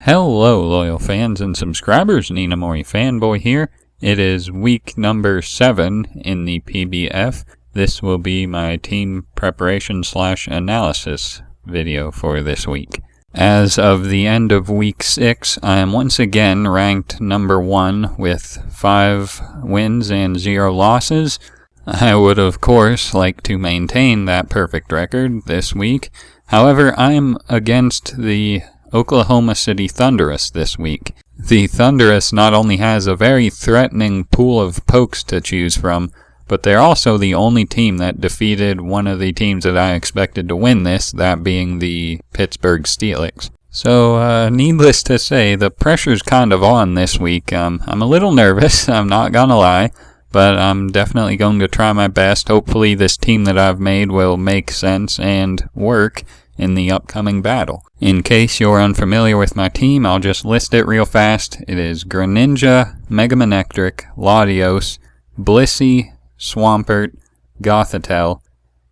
Hello, loyal fans and subscribers. Ninamori Fanboy here. It is week number 7 in the PBF. This will be my team preparation / analysis video for this week. As of the end of week 6, I am once again ranked number 1 with 5 wins and 0 losses. I would, of course, like to maintain that perfect record this week. However, I am against the Oklahoma City Thundurus this week. The Thundurus not only has a very threatening pool of pokes to choose from, but they're also the only team that defeated one of the teams that I expected to win this, that being the Pittsburgh Steelix. So, needless to say, the pressure's kind of on this week. I'm a little nervous, I'm not gonna lie, but I'm definitely going to try my best. Hopefully this team that I've made will make sense and work in the upcoming battle. In case you're unfamiliar with my team, I'll just list it real fast. It is Greninja, Megamanectric, Latios, Blissey, Swampert, Gothitelle,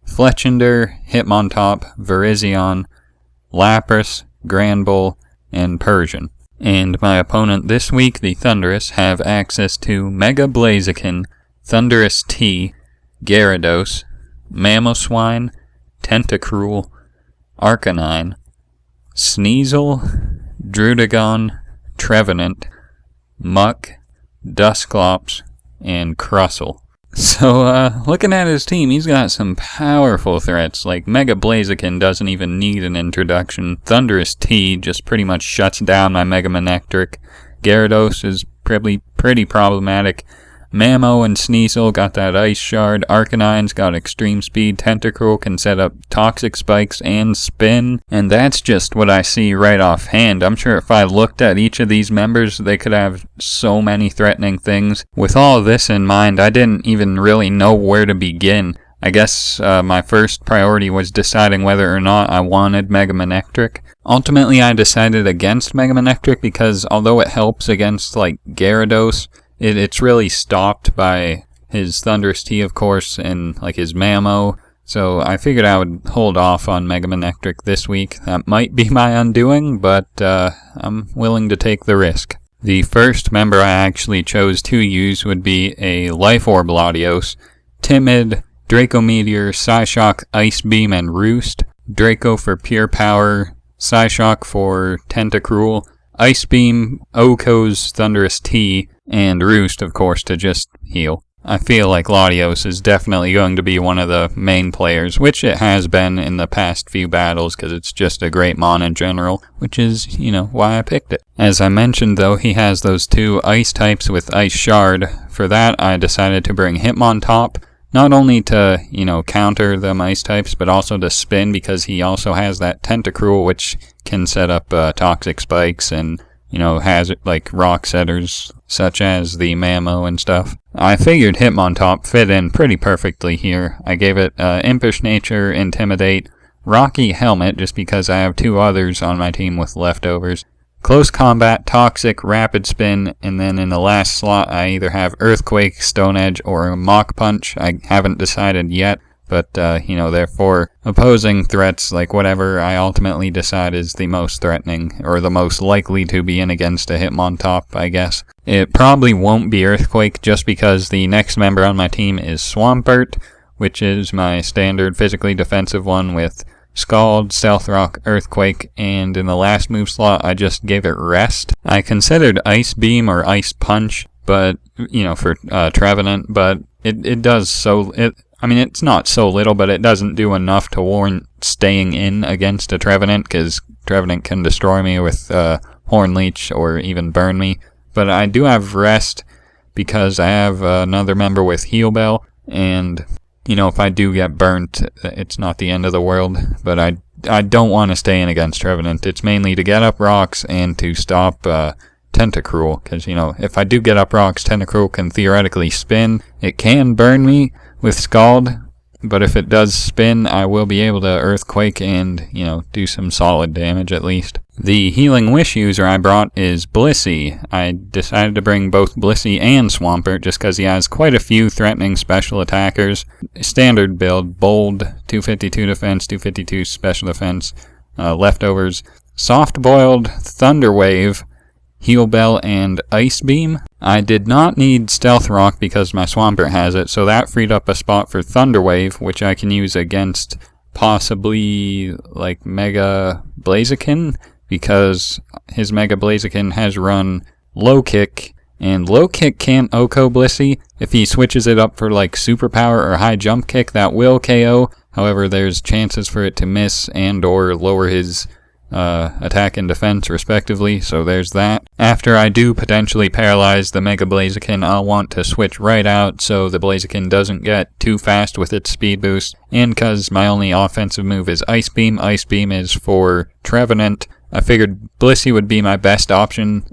Fletchinder, Hitmontop, Virizion, Lapras, Granbull, and Persian. And my opponent this week, the Thundurus, have access to Mega Blaziken, Thundurus T, Gyarados, Mamoswine, Tentacruel, Arcanine, Sneasel, Druddigon, Trevenant, Muck, Dusclops, and Crustle. So, looking at his team, he's got some powerful threats, like Mega Blaziken doesn't even need an introduction. Thundurus T just pretty much shuts down my Mega Manectric. Gyarados is pretty problematic. Mamo and Sneasel got that Ice Shard. Arcanine's got Extreme Speed. Tentacruel can set up Toxic Spikes and Spin. And that's just what I see right offhand. I'm sure if I looked at each of these members, they could have so many threatening things. With all of this in mind, I didn't even really know where to begin. I guess my first priority was deciding whether or not I wanted Mega Manectric. Ultimately, I decided against Mega Manectric because although it helps against, like, Gyarados, it's really stopped by his Thundurus T, of course, and like his Mamo. So I figured I would hold off on Mega Manectric this week. That might be my undoing, but I'm willing to take the risk. The first member I actually chose to use would be a Life Orb Latios, Timid, Draco Meteor, Psyshock, Ice Beam, and Roost. Draco for pure power, Psyshock for Tentacruel, Ice Beam, Oko's Thundurus T, and Roost, of course, to just heal. I feel like Latios is definitely going to be one of the main players, which it has been in the past few battles, because it's just a great mon in general, which is, why I picked it. As I mentioned, though, he has those 2 ice types with Ice Shard. For that, I decided to bring Hitmontop, not only to, counter the ice types, but also to spin, because he also has that Tentacruel, which can set up Toxic Spikes and, has like rock setters, such as the Mamo and stuff. I figured Hitmontop fit in pretty perfectly here. I gave it Impish Nature, Intimidate, Rocky Helmet, just because I have 2 others on my team with leftovers, Close Combat, Toxic, Rapid Spin, and then in the last slot I either have Earthquake, Stone Edge, or Mach Punch. I haven't decided yet, but, therefore, opposing threats, like whatever I ultimately decide is the most threatening, or the most likely to be in against a Hitmontop, I guess. It probably won't be Earthquake, just because the next member on my team is Swampert, which is my standard physically defensive one with Scald, Stealth Rock, Earthquake, and in the last move slot I just gave it Rest. I considered Ice Beam or Ice Punch, but, for Trevenant, but it does so... it's not so little, but it doesn't do enough to warrant staying in against a Trevenant, because Trevenant can destroy me with Horn Leech or even burn me. But I do have Rest because I have another member with Heal Bell, and, if I do get burnt, it's not the end of the world, but I don't want to stay in against Trevenant. It's mainly to get up rocks and to stop Tentacruel, because, if I do get up rocks, Tentacruel can theoretically spin. It can burn me with Scald, but if it does spin, I will be able to Earthquake and, do some solid damage at least. The Healing Wish user I brought is Blissey. I decided to bring both Blissey and Swampert just because he has quite a few threatening special attackers. Standard build, bold, 252 defense, 252 special defense, leftovers. Soft-Boiled, Thunderwave, Heal Bell, and Ice Beam. I did not need Stealth Rock because my Swampert has it, so that freed up a spot for Thunderwave, which I can use against possibly like Mega Blaziken, because his Mega Blaziken has run Low Kick, and Low Kick can't OHKO Blissey. If he switches it up for like Superpower or High Jump Kick, that will KO. However, there's chances for it to miss and or lower his attack and defense respectively, so there's that. After I do potentially paralyze the Mega Blaziken, I'll want to switch right out so the Blaziken doesn't get too fast with its speed boost, and because my only offensive move is Ice Beam is for Trevenant. I figured Blissey would be my best option,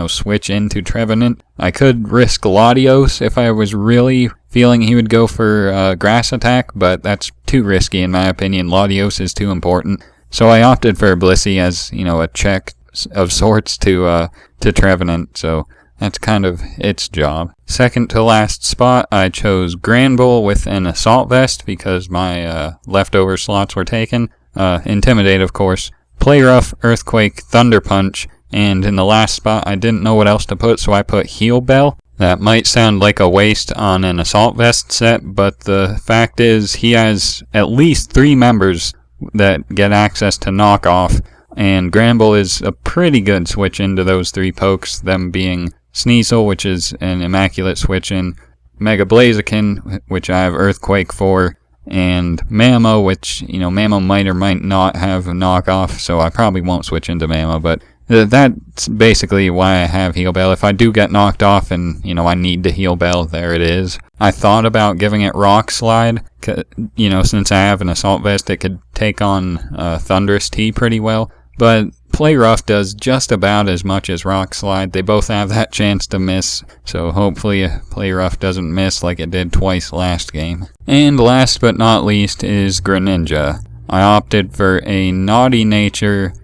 switch into Trevenant. I could risk Latios if I was really feeling he would go for Grass Attack, but that's too risky in my opinion. Latios is too important. So I opted for Blissey as, a check of sorts to Trevenant, so that's kind of its job. Second to last spot, I chose Granbull with an Assault Vest because my leftover slots were taken. Intimidate, of course. Play Rough, Earthquake, Thunder Punch, and in the last spot I didn't know what else to put, so I put Heal Bell. That might sound like a waste on an Assault Vest set, but the fact is he has at least 3 members that get access to Knockoff, and Granbull is a pretty good switch into those 3 pokes, them being Sneasel, which is an immaculate switch in, Mega Blaziken, which I have Earthquake for, and Mammo, which, Mammo might or might not have Knockoff, so I probably won't switch into Mammo, but that's basically why I have Heal Bell. If I do get knocked off and, I need to Heal Bell, there it is. I thought about giving it Rock Slide, since I have an Assault Vest, it could take on Thundurus T pretty well, but Play Rough does just about as much as Rock Slide. They both have that chance to miss, so hopefully Play Rough doesn't miss like it did twice last game. And last but not least is Greninja. I opted for a Naughty Nature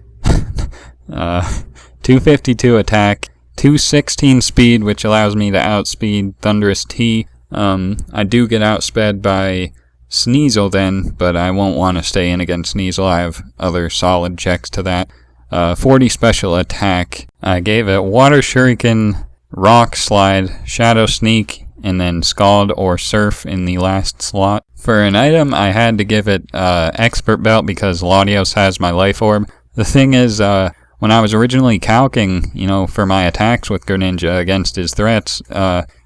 252 attack, 216 speed, which allows me to outspeed Thundurus T. I do get outsped by Sneasel then, but I won't want to stay in against Sneasel. I have other solid checks to that. 40 special attack. I gave it Water Shuriken, Rock Slide, Shadow Sneak, and then Scald or Surf in the last slot. For an item, I had to give it Expert Belt because Latios has my Life Orb. The thing is, when I was originally calcing, for my attacks with Greninja against his threats,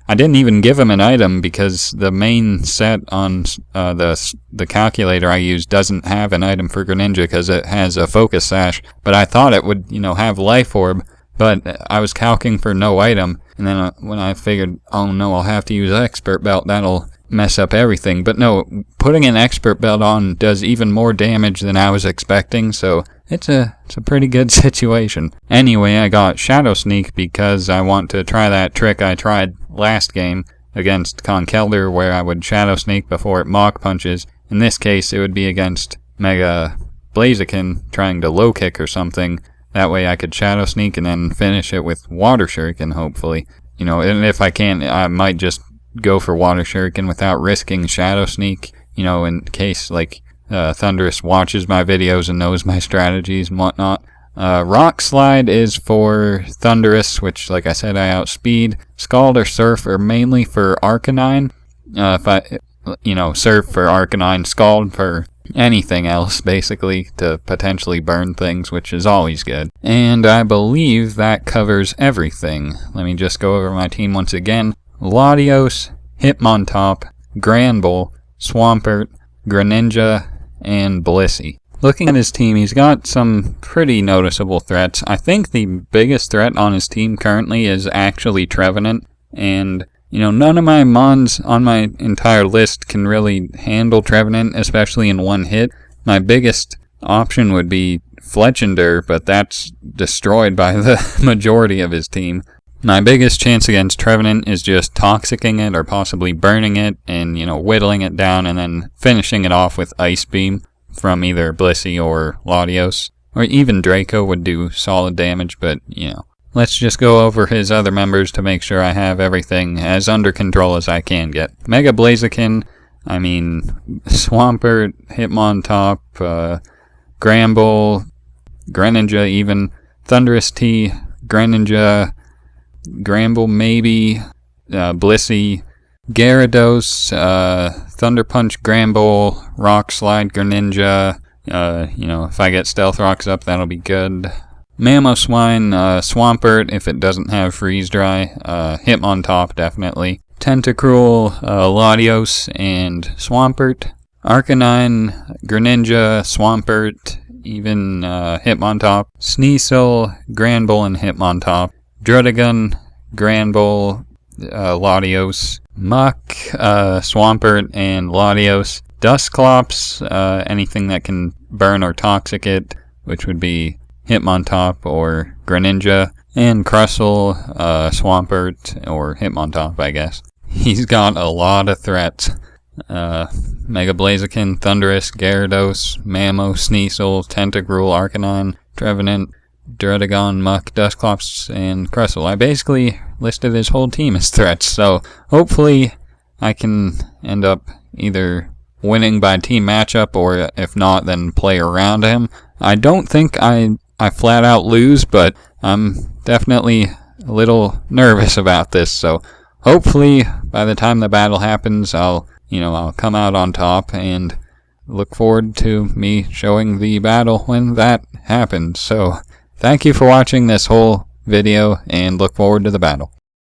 I didn't even give him an item because the main set on the calculator I use doesn't have an item for Greninja because it has a Focus Sash. But I thought it would, have Life Orb, but I was calcing for no item. And then when I figured, oh no, I'll have to use Expert Belt, that'll mess up everything. But no, putting an Expert Belt on does even more damage than I was expecting, so it's a pretty good situation. Anyway, I got Shadow Sneak because I want to try that trick I tried last game against Conkeldurr where I would Shadow Sneak before it Mach Punches. In this case, it would be against Mega Blaziken trying to Low Kick or something. That way I could Shadow Sneak and then finish it with Water Shuriken, hopefully. And if I can't, I might just go for Water Shuriken without risking Shadow Sneak, in case, Thundurus watches my videos and knows my strategies and whatnot. Rock Slide is for Thundurus, which, like I said, I outspeed. Scald or Surf are mainly for Arcanine. Surf for Arcanine, Scald for anything else, basically, to potentially burn things, which is always good. And I believe that covers everything. Let me just go over my team once again. Latios, Hitmontop, Granbull, Swampert, Greninja, and Blissey. Looking at his team, he's got some pretty noticeable threats. I think the biggest threat on his team currently is actually Trevenant, and none of my mons on my entire list can really handle Trevenant, especially in one hit. My biggest option would be Fletchinder, but that's destroyed by the majority of his team. My biggest chance against Trevenant is just Toxicking it or possibly burning it and, whittling it down and then finishing it off with Ice Beam from either Blissey or Latios. Or even Draco would do solid damage, but, Let's just go over his other members to make sure I have everything as under control as I can get. Mega Blaziken, Swampert, Hitmontop, Granbull, Greninja even, Thundurus T, Greninja, Gramble maybe, Blissey, Gyarados, Thunder Punch, Gramble, Rock Slide, Greninja. If I get Stealth Rocks up, that'll be good. Mamoswine, Swampert, if it doesn't have Freeze Dry. Hitmontop, definitely. Tentacruel, Latios, and Swampert. Arcanine, Greninja, Swampert, even Hitmontop. Sneasel, Granbull, and Hitmontop. Druddigon, Granbull, Latios. Muck, Swampert, and Latios. Dusclops, anything that can burn or toxic it, which would be Hitmontop or Greninja. And Crustle, Swampert, or Hitmontop, I guess. He's got a lot of threats. Mega Blaziken, Thundurus, Gyarados, Mamo, Sneasel, Tentacruel, Arcanine, Trevenant, Druddigon, Muck, Dusclops, and Crustle. I basically listed his whole team as threats, so hopefully I can end up either winning by team matchup, or if not, then play around him. I don't think I flat out lose, but I'm definitely a little nervous about this, so hopefully by the time the battle happens, I'll come out on top, and look forward to me showing the battle when that happens. So thank you for watching this whole video, and look forward to the battle.